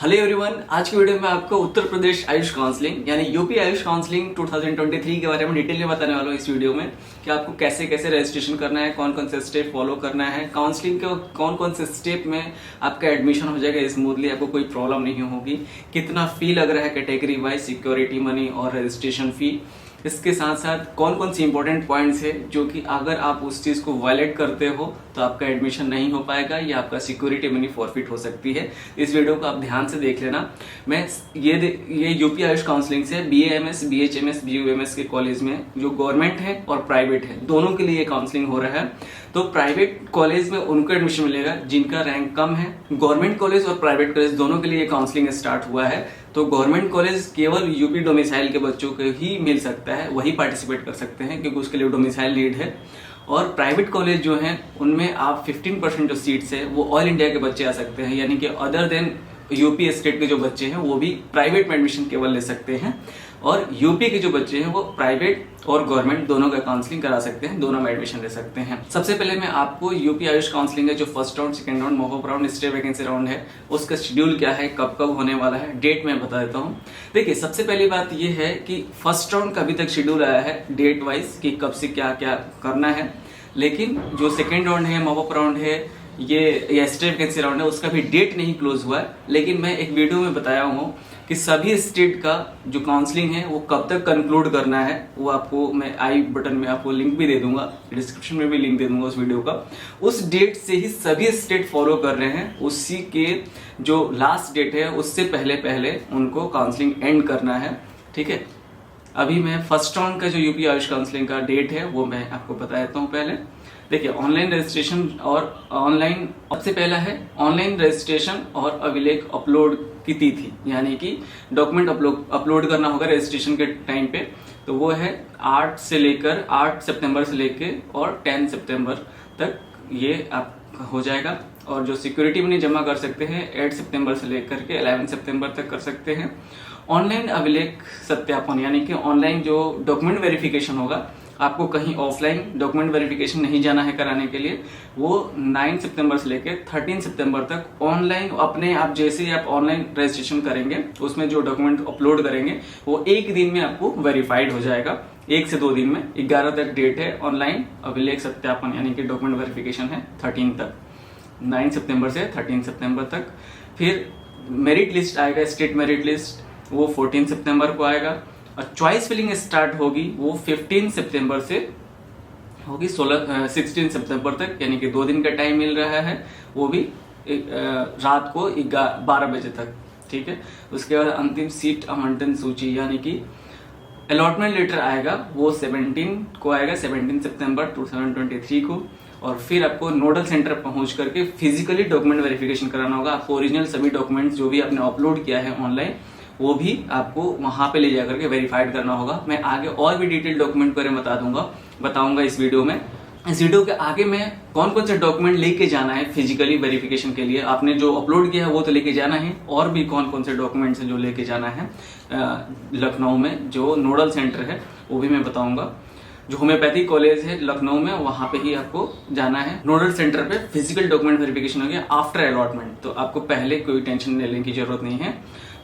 Hello everyone, आज की video में आपको उत्तर प्रदेश आयुष काउंसलिंग यानी यूपी आयुष काउंसलिंग 2023 के बारे में डिटेल में बताने वाला हूँ इस वीडियो में कि आपको कैसे कैसे रजिस्ट्रेशन करना है, कौन कौन से स्टेप फॉलो करना है, काउंसलिंग के कौन कौन से स्टेप में आपका एडमिशन हो जाएगा स्मूथली, आपको कोई प्रॉब्लम नहीं होगी, कितना फी लग रहा है कैटेगरी वाइज, सिक्योरिटी मनी और रजिस्ट्रेशन फी। इसके साथ साथ कौन कौन सी इंपॉर्टेंट पॉइंट्स है जो कि अगर आप उस चीज को वायलेट करते हो तो आपका एडमिशन नहीं हो पाएगा या आपका सिक्योरिटी मनी फॉरफिट हो सकती है। इस वीडियो को आप ध्यान से देख लेना। मैं ये यूपी आयुष काउंसलिंग से BAMS, BHMS, BUMS के कॉलेज में जो गवर्नमेंट है और प्राइवेट है दोनों के लिए काउंसलिंग हो रहा है। तो प्राइवेट कॉलेज में उनको एडमिशन मिलेगा जिनका रैंक कम है। गवर्नमेंट कॉलेज और प्राइवेट कॉलेज दोनों के लिए काउंसलिंग स्टार्ट हुआ है। तो गवर्नमेंट कॉलेज केवल यूपी डोमिसाइल के बच्चों को ही मिल सकता है, वही पार्टिसिपेट कर सकते हैं क्योंकि उसके लिए डोमिसाइल नीड है। और प्राइवेट कॉलेज जो हैं उनमें आप 15% जो सीट्स है वो ऑल इंडिया के बच्चे आ सकते हैं, यानी कि अदर देन यूपी स्टेट के जो बच्चे हैं वो भी प्राइवेट में एडमिशन केवल ले सकते हैं। और यूपी के जो बच्चे हैं वो प्राइवेट और गवर्नमेंट दोनों का काउंसलिंग करा सकते हैं, दोनों में एडमिशन ले सकते हैं। सबसे पहले मैं आपको यूपी आयुष काउंसलिंग है जो first round, second round, mock up round, stay vacancy round है उसका शेड्यूल क्या है, कब कब होने वाला है, डेट मैं बता देता हूँ। देखिए, सबसे पहली बात ये है कि फर्स्ट राउंड का अभी तक शेड्यूल आया है डेट वाइज कि कब से क्या क्या करना है, लेकिन जो सेकेंड राउंड है, मॉक अप राउंड है, ये स्टे वैकेंसी राउंड है, उसका भी डेट नहीं क्लोज हुआ है। लेकिन मैं एक वीडियो में बताया हूँ कि सभी स्टेट का जो काउंसलिंग है वो कब तक कंक्लूड करना है, वो आपको मैं आई बटन में आपको लिंक भी दे दूंगा, डिस्क्रिप्शन में भी लिंक दे दूंगा उस वीडियो का। उस डेट से ही सभी स्टेट फॉलो कर रहे हैं, उसी के जो लास्ट डेट है उससे पहले पहले उनको काउंसलिंग एंड करना है। ठीक है, अभी मैं फर्स्ट राउंड का जो यूपी आयुष काउंसलिंग का डेट है वो मैं आपको बता देता हूँ। पहले देखिए, ऑनलाइन रजिस्ट्रेशन और ऑनलाइन सबसे पहला है ऑनलाइन रजिस्ट्रेशन और अभिलेख अपलोड की तिथि, यानी कि डॉक्यूमेंट अपलोड करना होगा रजिस्ट्रेशन के टाइम पे। तो वो है 8 सितंबर से लेके और 10 सितंबर तक ये आप हो जाएगा। और जो सिक्योरिटी मनी जमा कर सकते हैं 8 सितंबर से लेकर के 11 सितंबर तक कर सकते हैं। ऑनलाइन अभिलेख सत्यापन यानी कि ऑनलाइन जो डॉक्यूमेंट वेरिफिकेशन होगा, आपको कहीं ऑफलाइन डॉक्यूमेंट वेरिफिकेशन नहीं जाना है कराने के लिए, वो 9 सितंबर से लेकर 13 सितंबर तक ऑनलाइन अपने आप जैसे ही आप ऑनलाइन रजिस्ट्रेशन करेंगे उसमें जो डॉक्यूमेंट अपलोड करेंगे वो एक दिन में आपको वेरीफाइड हो जाएगा, 1 से 2 दिन में। 11 तक डेट है ऑनलाइन अभिलेख सत्यापन यानी कि डॉक्यूमेंट वेरिफिकेशन है 13 तक, 9 सितंबर से 13 सितंबर तक। फिर मेरिट लिस्ट आएगा, स्टेट मेरिट लिस्ट, वो 14 सितंबर को आएगा। और चॉइस फिलिंग स्टार्ट होगी वो 15 सितंबर से होगी 16 सितंबर तक, यानी कि 2 दिन का टाइम मिल रहा है, वो भी रात को 12 बजे तक। ठीक है, उसके बाद अंतिम सीट आवंटन सूची यानी कि अलॉटमेंट लेटर आएगा वो 17 को आएगा, 17 सितंबर 2023 को। और फिर आपको नोडल सेंटर पहुंच करके फिजिकली डॉक्यूमेंट वेरिफिकेशन कराना होगा। आपको ओरिजिनल सभी डॉक्यूमेंट्स जो भी आपने अपलोड किया है ऑनलाइन वो भी आपको वहां पे ले जाकर के वेरीफाइड करना होगा। मैं आगे और भी डिटेल डॉक्यूमेंट के बारे में बताऊंगा इस वीडियो में। इस वीडियो के आगे में कौन कौन से डॉक्यूमेंट लेके जाना है फिजिकली वेरिफिकेशन के लिए, आपने जो अपलोड किया है वो तो लेके जाना है, और भी कौन कौन से डॉक्यूमेंट्स हैं जो लेके जाना है लखनऊ में जो नोडल सेंटर है वो भी मैं बताऊंगा। जो होम्योपैथी कॉलेज है लखनऊ में वहां पे ही आपको जाना है, नोडल सेंटर पे फिजिकल डॉक्यूमेंट वेरिफिकेशन हो गया आफ्टर अलॉटमेंट, तो आपको पहले कोई टेंशन लेने की जरूरत नहीं है।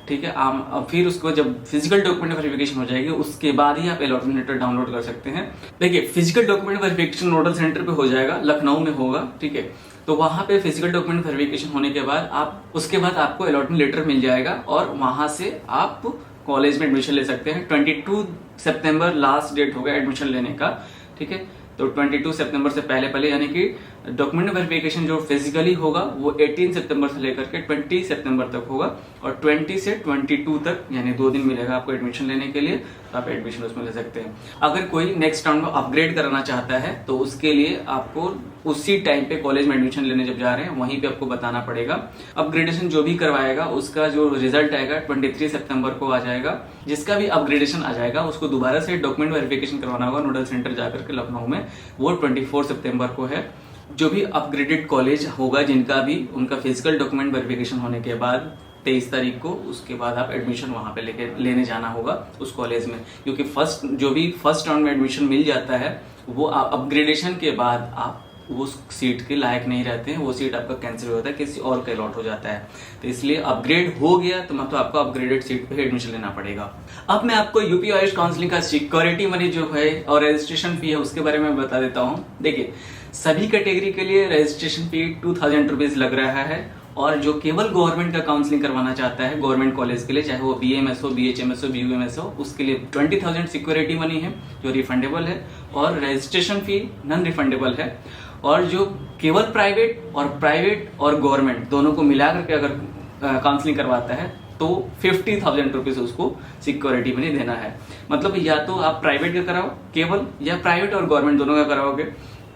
ठीक है, अब फिर उसको जब फिजिकल डॉक्यूमेंट वेरिफिकेशन हो जाएगी उसके बाद ही आप अलॉटमेंट लेटर डाउनलोड कर सकते हैं। देखिए, physical document verification nodal centre पे हो जाएगा, लखनऊ में होगा। ठीक है, तो वहां पे फिजिकल डॉक्यूमेंट वेरिफिकेशन होने के बाद उसके बाद आपको अलॉटमेंट लेटर मिल जाएगा और वहां से आप कॉलेज में एडमिशन ले सकते हैं। 22 सितंबर लास्ट डेट होगा एडमिशन लेने का। ठीक है, तो 22 सितंबर से पहले पहले यानी कि डॉक्यूमेंट वेरिफिकेशन जो फिजिकली होगा वो 18 सितंबर से लेकर के 20 सितंबर तक होगा, और 20 से 22 तक यानी 2 दिन मिलेगा आपको एडमिशन लेने के लिए, तो आप एडमिशन उसमें ले सकते हैं। अगर कोई नेक्स्ट राउंड में अपग्रेड कराना चाहता है तो उसके लिए आपको उसी टाइम पे कॉलेज में एडमिशन लेने जब जा रहे हैं वहीं पे आपको बताना पड़ेगा। अपग्रेडेशन जो भी करवाएगा उसका जो रिजल्ट आएगा 23 सितंबर को आ जाएगा। जिसका भी अपग्रेडेशन आ जाएगा उसको दोबारा से डॉक्यूमेंट वेरिफिकेशन करवाना होगा नोडल सेंटर जाकर के लखनऊ में, वो 24 सितंबर को है। जो भी अपग्रेडेड कॉलेज होगा जिनका भी उनका फिजिकल डॉक्यूमेंट वेरिफिकेशन होने के बाद 23 तारीख को, उसके बाद आप एडमिशन वहां पे लेने जाना होगा उस कॉलेज में, क्योंकि फर्स्ट राउंड में एडमिशन मिल जाता है वो अपग्रेडेशन के बाद आप वो सीट के लायक नहीं रहते हैं, वो सीट आपका कैंसिल हो जाता है, किसी और का अलॉट हो जाता है। तो इसलिए अपग्रेड हो गया तो मतलब आपको अपग्रेडेड सीट पे एडमिशन लेना पड़ेगा। अब मैं आपको यूपी आयुष काउंसलिंग का सिक्योरिटी मनी जो है और रजिस्ट्रेशन फी है उसके बारे में बता देता हूँ। देखिए, सभी कैटेगरी के लिए रजिस्ट्रेशन फी 2000 रुपीज लग रहा है, और जो केवल गवर्नमेंट का काउंसलिंग करवाना चाहता है गवर्नमेंट कॉलेज के लिए, चाहे वो BAMS हो, BHMS हो, BUMS हो, उसके लिए 20,000 सिक्योरिटी मनी है जो रिफंडेबल है, और रजिस्ट्रेशन फी नॉन रिफंडेबल है। और जो केवल प्राइवेट और गवर्नमेंट दोनों को मिला करके अगर काउंसलिंग करवाता है तो 50,000 रुपीज उसको सिक्योरिटी मनी देना है। मतलब या तो आप प्राइवेट का कराओ केवल, या प्राइवेट और गवर्नमेंट दोनों का कराओगे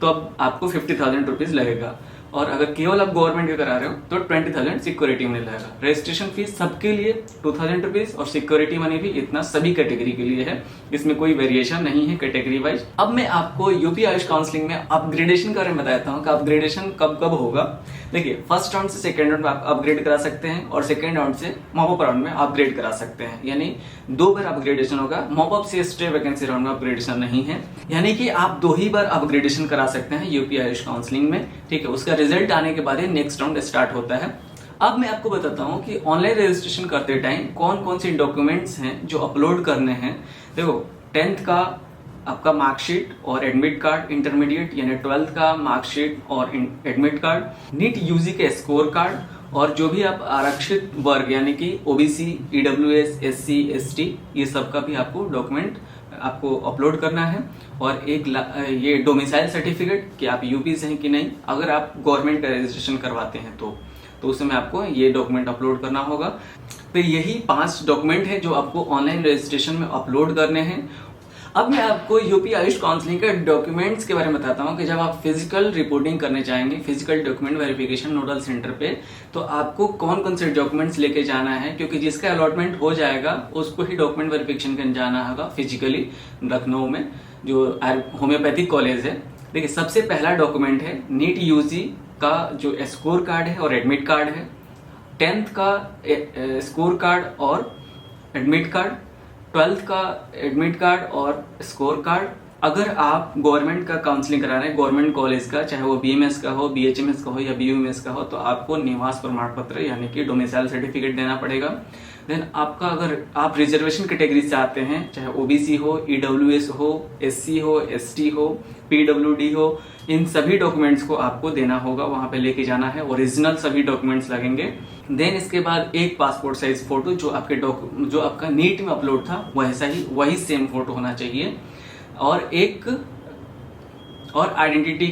तो अब आपको 50,000 रुपीज लगेगा, और अगर केवल आप गवर्नमेंट के करा रहे हो तो 20,000 सिक्योरिटी मनी लगेगा। रजिस्ट्रेशन फीस सबके लिए 2,000 रुपीज, और सिक्योरिटी मनी भी इतना सभी कैटेगरी के लिए है, इसमें कोई वेरिएशन नहीं है कैटेगरी वाइज। अब मैं आपको यूपी आयुष काउंसलिंग में अपग्रेडेशन के बारे में बताता हूँ कि अपग्रेडेशन कब कब होगा। देखिए, फर्स्ट राउंड से सेकेंड राउंड में आप अपग्रेड करा सकते हैं, और सेकेंड राउंड से मॉपअप राउंड में अपग्रेड करा सकते हैं, यानी 2 बार अपग्रेडेशन होगा। मॉपअप से स्टे वैकेंसी राउंड में अपग्रेडेशन नहीं है, यानी कि आप 2 ही बार अपग्रेडेशन करा सकते हैं यूपी आयुष काउंसलिंग में। ठीक है, उसका रिजल्ट आने के बाद ही नेक्स्ट राउंड स्टार्ट होता है। अब मैं आपको बताता हूँ कि ऑनलाइन रजिस्ट्रेशन करते टाइम कौन कौन से डॉक्यूमेंट्स हैं जो अपलोड करने हैं। देखो, 10th का आपका मार्कशीट और एडमिट कार्ड, इंटरमीडिएट यानी 12th का मार्कशीट और एडमिट कार्ड, नीट यूजी के स्कोर कार्ड, और जो भी आप आरक्षित वर्ग यानी कि OBC, EWS, SC, ST, ये सब का भी आपको डॉक्यूमेंट आपको अपलोड करना है। और एक ये डोमिसाइल सर्टिफिकेट कि आप यूपी से हैं कि नहीं, अगर आप गवर्नमेंट का रजिस्ट्रेशन करवाते हैं तो उसमें आपको ये डॉक्यूमेंट अपलोड करना होगा। तो यही 5 डॉक्यूमेंट है जो आपको ऑनलाइन रजिस्ट्रेशन में अपलोड करने हैं। अब मैं आपको यूपी आयुष काउंसलिंग के डॉक्यूमेंट्स के बारे में बताता हूँ कि जब आप फिजिकल रिपोर्टिंग करने जाएंगे physical document verification nodal centre पे, तो आपको कौन कौन से डॉक्यूमेंट्स लेके जाना है, क्योंकि जिसका अलॉटमेंट हो जाएगा उसको ही डॉक्यूमेंट वेरिफिकेशन करने जाना होगा फिजिकली लखनऊ में, जो होम्योपैथिक कॉलेज है। देखिए, सबसे पहला डॉक्यूमेंट है नीट यूजी का जो स्कोर कार्ड है और एडमिट कार्ड है, 10th का स्कोर कार्ड और एडमिट कार्ड, 12th का एडमिट कार्ड और स्कोर कार्ड। अगर आप गवर्नमेंट का काउंसलिंग करा रहे हैं गवर्नमेंट कॉलेज का, चाहे वो BMS का हो, BHMS का हो या BUMS का हो, तो आपको निवास प्रमाण पत्र यानी कि डोमिसाइल सर्टिफिकेट देना पड़ेगा। देन आपका, अगर आप रिजर्वेशन कैटेगरी से आते हैं, चाहे OBC हो, EWS हो, SC हो, ST हो, PWD हो, इन सभी डॉक्यूमेंट्स को आपको देना होगा, वहां पे लेके जाना है, ओरिजिनल सभी डॉक्यूमेंट्स लगेंगे। देन इसके बाद एक पासपोर्ट साइज फोटो जो आपका नीट में अपलोड था वही सेम फोटो होना चाहिए, और आइडेंटिटी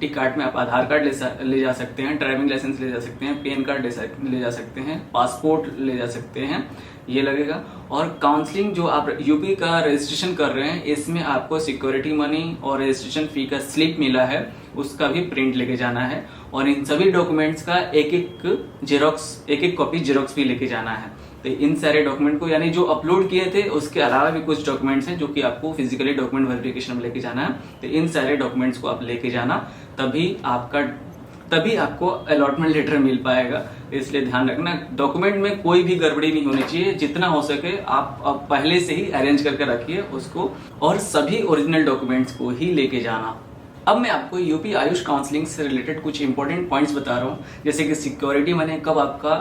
कार्ड में आप आधार कार्ड ले जा सकते हैं, ड्राइविंग लाइसेंस ले जा सकते हैं, पैन कार्ड ले जा सकते हैं, पासपोर्ट ले जा सकते हैं, ये लगेगा। और काउंसलिंग जो आप यूपी का रजिस्ट्रेशन कर रहे हैं इसमें आपको सिक्योरिटी मनी और रजिस्ट्रेशन फी का स्लिप मिला है, उसका भी प्रिंट लेके जाना है, और इन सभी डॉक्यूमेंट्स का एक कॉपी जेरोक्स भी लेके जाना है। तो इन सारे डॉक्यूमेंट को, यानी जो अपलोड किए थे उसके अलावा भी कुछ डॉक्यूमेंट्स हैं जो कि आपको फिजिकली डॉक्यूमेंट वेरिफिकेशन में लेके जाना है। तो इन सारे डॉक्यूमेंट्स को आप लेके जाना, तभी आपको अलॉटमेंट लेटर मिल पाएगा। इसलिए ध्यान रखना, डॉक्यूमेंट में कोई भी गड़बड़ी नहीं होनी चाहिए, जितना हो सके आप पहले से ही अरेंज करके रखिए उसको, और सभी ओरिजिनल डॉक्यूमेंट्स को ही लेके जाना। अब मैं आपको यूपी आयुष काउंसलिंग से रिलेटेड कुछ इंपॉर्टेंट पॉइंट्स बता रहा हूँ, जैसे कि सिक्योरिटी मनी कब आपका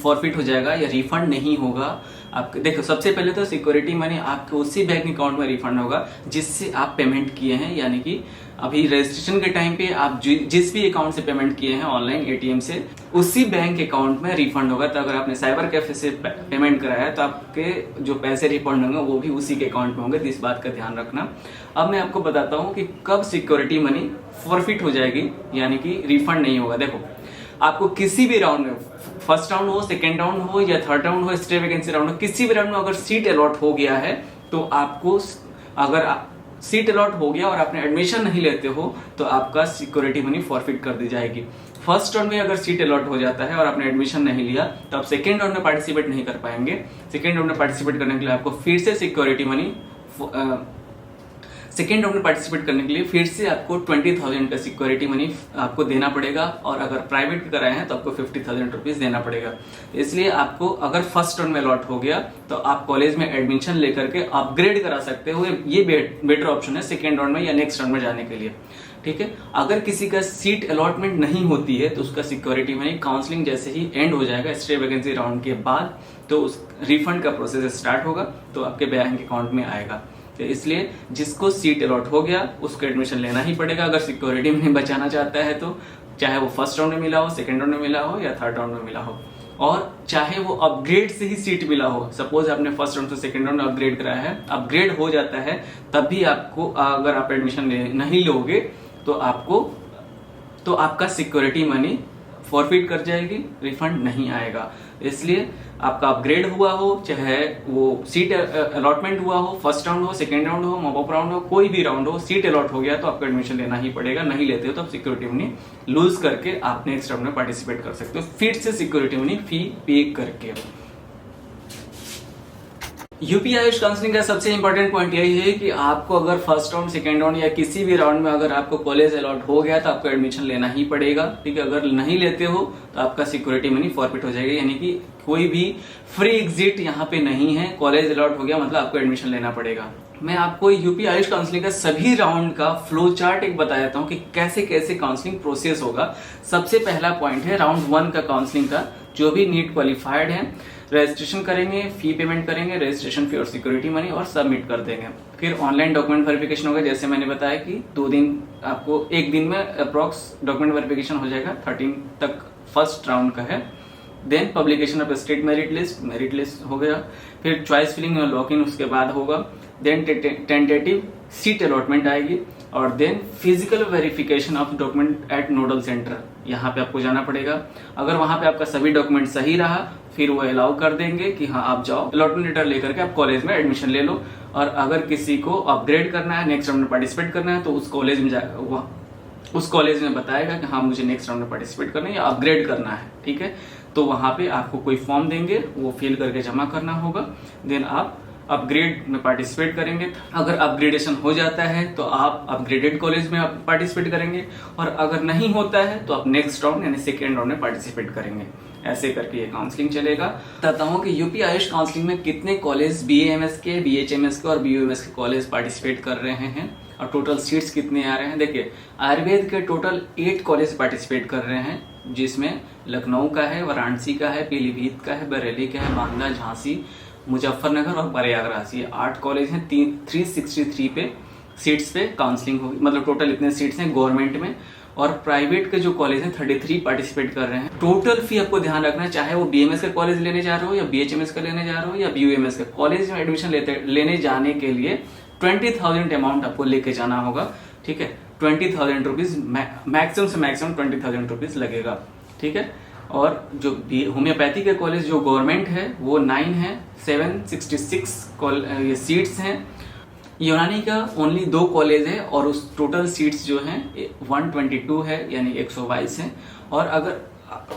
फॉरफिट हो जाएगा या रिफंड नहीं होगा। आपके देखो, सबसे पहले तो सिक्योरिटी मनी आपके उसी बैंक अकाउंट में रिफंड होगा जिससे आप पेमेंट किए हैं, यानी कि अभी रजिस्ट्रेशन के टाइम पे आप जिस भी अकाउंट से पेमेंट किए हैं ऑनलाइन ATM से, उसी बैंक अकाउंट में रिफंड होगा। तो अगर आपने साइबर कैफे से पेमेंट कराया है तो आपके जो पैसे रिफंड होंगे वो भी उसी के अकाउंट में होंगे, तो इस बात का ध्यान रखना। अब मैं आपको बताता हूँ कि कब सिक्योरिटी मनी फॉरफिट हो जाएगी, यानी कि रिफंड नहीं होगा। देखो, आपको किसी भी राउंड में, फर्स्ट राउंड हो, सेकेंड राउंड हो या थर्ड राउंड हो, स्टे वैकेंसी राउंड हो, किसी भी राउंड में अगर सीट अलॉट हो गया है तो आपको, अगर सीट अलॉट हो गया और आपने एडमिशन नहीं लेते हो तो आपका सिक्योरिटी मनी फॉरफिट कर दी जाएगी। फर्स्ट राउंड में अगर सीट अलॉट हो जाता है और आपने एडमिशन नहीं लिया तो आप सेकेंड राउंड में पार्टिसिपेट नहीं कर पाएंगे। सेकेंड राउंड में पार्टिसिपेट करने के लिए आपको फिर से सिक्योरिटी मनी, सेकेंड राउंड में पार्टिसिपेट करने के लिए फिर से आपको 20,000 का सिक्योरिटी मनी आपको देना पड़ेगा, और अगर प्राइवेट कराए हैं तो आपको 50,000 रुपीज देना पड़ेगा। इसलिए आपको अगर फर्स्ट राउंड में अलॉट हो गया तो आप कॉलेज में एडमिशन लेकर के अपग्रेड करा सकते हो, ये बेटर ऑप्शन है सेकेंड राउंड में या नेक्स्ट राउंड में जाने के लिए। ठीक है। अगर किसी का सीट अलॉटमेंट नहीं होती है तो उसका सिक्योरिटी मनी काउंसलिंग जैसे ही एंड हो जाएगा स्टे वैकेंसी राउंड के बाद, तो उस रिफंड का प्रोसेस स्टार्ट होगा, तो आपके बैंक अकाउंट में आएगा। तो इसलिए जिसको सीट अलॉट हो गया उसको एडमिशन लेना ही पड़ेगा। अगर सिक्योरिटी मनी बचाना चाहता है तो, चाहे वो फर्स्ट राउंड में मिला हो, सेकेंड राउंड में मिला हो या थर्ड राउंड में मिला हो, और चाहे वो अपग्रेड से ही सीट मिला हो। सपोज आपने फर्स्ट राउंड से सेकंड राउंड में अपग्रेड कराया है, अपग्रेड हो जाता है, तब भी आपको अगर आप एडमिशन नहीं लोगे तो आपका सिक्योरिटी मनी फॉरफिट कर जाएगी, रिफंड नहीं आएगा। इसलिए आपका अपग्रेड हुआ हो, चाहे वो सीट अलॉटमेंट हुआ हो, फर्स्ट राउंड हो, सेकेंड राउंड हो, मॉप अप राउंड हो, कोई भी राउंड हो, सीट अलॉट हो गया तो आपको एडमिशन लेना ही पड़ेगा। नहीं लेते हो तो आप सिक्योरिटी मनी लूज करके आप नेक्स्ट राउंड में पार्टिसिपेट कर सकते हो, फिर से सिक्योरिटी मनी फी पे करके। यूपी आयुष काउंसलिंग का सबसे इंपॉर्टेंट पॉइंट यही है कि आपको अगर फर्स्ट राउंड, सेकेंड राउंड या किसी भी राउंड में अगर आपको कॉलेज अलॉट हो गया तो आपको एडमिशन लेना ही पड़ेगा, ठीक है। अगर नहीं लेते हो तो आपका सिक्योरिटी मनी फॉरफिट हो जाएगा, यानी कि कोई भी फ्री एग्जिट यहाँ पे नहीं है। कॉलेज अलॉट हो गया मतलब आपको एडमिशन लेना पड़ेगा। मैं आपको यूपी आयुष काउंसलिंग का सभी राउंड का फ्लो चार्ट एक बता देता हूँ कि कैसे कैसे काउंसलिंग प्रोसेस होगा। सबसे पहला पॉइंट है राउंड 1 का काउंसलिंग का। जो भी नीट क्वालिफाइड है रजिस्ट्रेशन करेंगे, फी पेमेंट करेंगे, रजिस्ट्रेशन फी और सिक्योरिटी मनी, और सबमिट कर देंगे। फिर ऑनलाइन डॉक्यूमेंट वेरिफिकेशन होगा, जैसे मैंने बताया कि 2 दिन आपको, 1 दिन में अप्रॉक्स डॉक्यूमेंट वेरिफिकेशन हो जाएगा। 13 तक फर्स्ट राउंड का है। Then publication of state merit list हो गया। फिर चॉइस फिलिंग और लॉक इन उसके बाद होगा। देन टेंटेटिव सीट अलॉटमेंट आएगी, और then physical verification of document at nodal centre. यहाँ पे आपको जाना पड़ेगा। अगर वहां पे आपका सभी डॉक्यूमेंट सही रहा फिर वो अलाउ कर देंगे कि हाँ आप जाओ, अलॉटमेंट लेटर लेकर के आप कॉलेज में एडमिशन ले लो। और अगर किसी को अपग्रेड करना है, नेक्स्ट राउंड में पार्टिसिपेट करना है, तो उस कॉलेज में बताएगा कि हाँ मुझे नेक्स्ट राउंड में पार्टिसिपेट करना है या अपग्रेड करना है, ठीक है। तो वहां पे आपको कोई फॉर्म देंगे, वो फिल करके जमा करना होगा। देन आप अपग्रेड में पार्टिसिपेट करेंगे। अगर अपग्रेडेशन हो जाता है तो आप अपग्रेडेड कॉलेज में पार्टिसिपेट करेंगे, और अगर नहीं होता है तो आप नेक्स्ट राउंड यानी सेकेंड राउंड में पार्टिसिपेट करेंगे। ऐसे करके ये काउंसलिंग चलेगा। बताता हूँ कि यूपी आयुष काउंसलिंग में कितने कॉलेज BAMS के, BHMS के और BUMS के कॉलेज पार्टिसिपेट कर रहे हैं, और टोटल सीट्स कितने आ रहे हैं। देखिए आयुर्वेद के टोटल 8 कॉलेज पार्टिसिपेट कर रहे हैं, जिसमें लखनऊ का है, वाराणसी का है, पीलीभीत का है, बरेली का है, बांदा, झांसी, मुजफ्फरनगर और प्रयागराज। ये 8 कॉलेज हैं। 363 पे सीट्स पे काउंसलिंग होगी, मतलब टोटल इतने सीट्स हैं गवर्नमेंट में। और प्राइवेट के जो कॉलेज हैं 33 पार्टिसिपेट कर रहे हैं। टोटल फी आपको ध्यान रखना है, चाहे वो BMS का कॉलेज लेने जा रहे हो या BHMS का लेने जा रहे हो या BUMS का कॉलेज में एडमिशन लेने जाने के लिए 20,000 अमाउंट आपको लेके जाना होगा, ठीक है। 20,000 रुपीज मैक्सिमम से मैक्सिमम 20,000 रुपीज लगेगा, ठीक है। और जो होम्योपैथी के कॉलेज जो गवर्नमेंट है वो 9 है, 766 ये सीट्स हैं। यूनानी का ओनली 2 कॉलेज है, और उस टोटल सीट्स जो हैं 122 है, यानी 122 है। और अगर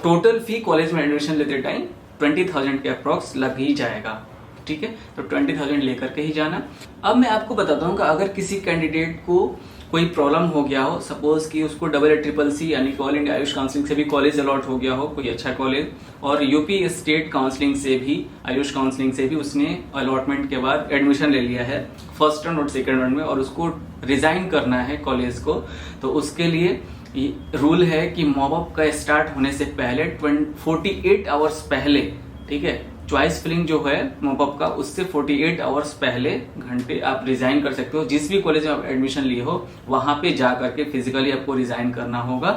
टोटल फी कॉलेज में एडमिशन लेते टाइम 20,000 के अप्रॉक्स लग ही जाएगा, ठीक है। तो 20,000 लेकर के ही जाना। अब मैं आपको बताता हूँ कि अगर किसी कैंडिडेट को कोई प्रॉब्लम हो गया हो, सपोज कि उसको CCC यानी ऑल इंडिया आयुष काउंसलिंग से भी कॉलेज अलॉट हो गया हो, कोई अच्छा कॉलेज, और यूपी स्टेट काउंसलिंग से भी, आयुष काउंसलिंग से भी उसने अलॉटमेंट के बाद एडमिशन ले लिया है फर्स्ट राउंड और सेकेंड राउंड में, और उसको रिजाइन करना है कॉलेज को, तो उसके लिए रूल है कि मॉप अप का स्टार्ट होने से पहले 48 आवर्स पहले, ठीक है, चॉइस फिलिंग जो है मॉपअप का उससे 48 आवर्स पहले घंटे आप रिजाइन कर सकते हो। जिस भी कॉलेज में आप एडमिशन लिए हो वहां पे जा करके फिजिकली आपको रिजाइन करना होगा,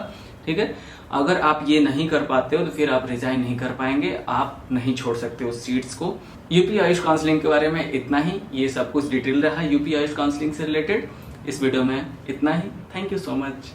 ठीक है। अगर आप ये नहीं कर पाते हो तो फिर आप रिजाइन नहीं कर पाएंगे, आप नहीं छोड़ सकते उस सीट्स को। यूपी आयुष काउंसलिंग के बारे में इतना ही, ये सब कुछ डिटेल रहा यूपी आयुष काउंसलिंग से रिलेटेड। इस वीडियो में इतना ही। Thank you so much.